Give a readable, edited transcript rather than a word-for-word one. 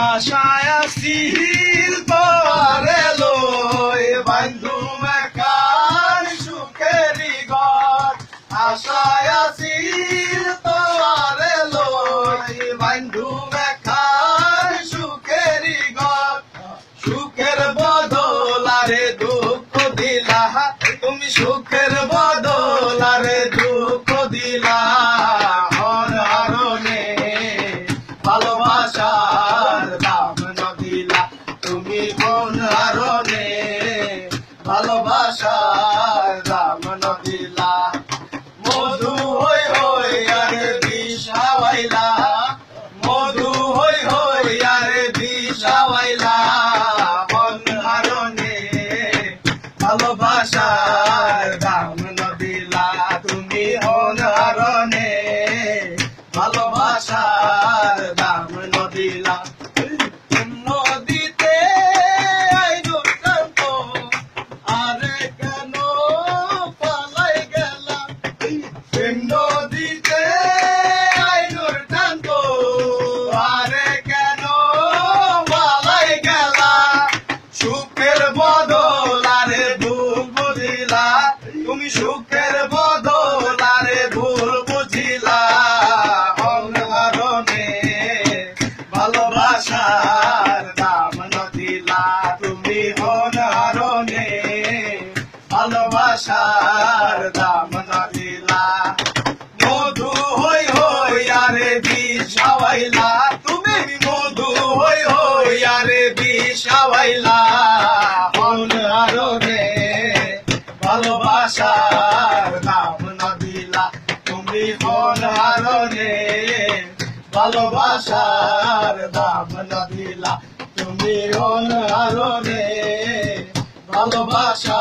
আশায় আসিল পরে লই বন্ধু মেকার সুখেরি ঘর আশায় আসিল পরে লই বন্ধু মেকার সুখেরি ঘর সুখের বদলারে দুঃখ দিলা তুমি সুখের বদলারে দুঃখ দিলা ভালোবাসার দাম নদিলা তুমি কোন হারনে ভালোবাসার দাম নদিলা মধু হই হই আরে বিষাওয়াইলা মধু হই হই আরে বিষাওয়াইলা মন হারনে ভালোবাসার দাম নদিলা তুমি কোন হারনে ভালোবাসার দাম নদিলা নদীতে আরে কেন পালাই গেলা নদীতে আরে কেন পালাই গেলা সুখের বদল আরে ভুল বুঝিলা তুমি সুখের বদল আরে ভুল বুঝিলা ভালোবাসার দাম নদিলা তুমি অনারণে ভালোবাসার দাম নদিলা মধু হই হই আরে বিষাওয়াইলা তুমি মধু হই হই আরে বিষাওয়াইলা অনারণে ভালোবাসার দাম নদিলা তুমি অনারণে ভালোবাসার দাম নদিলা তুমি অনারণে ভালোবাসা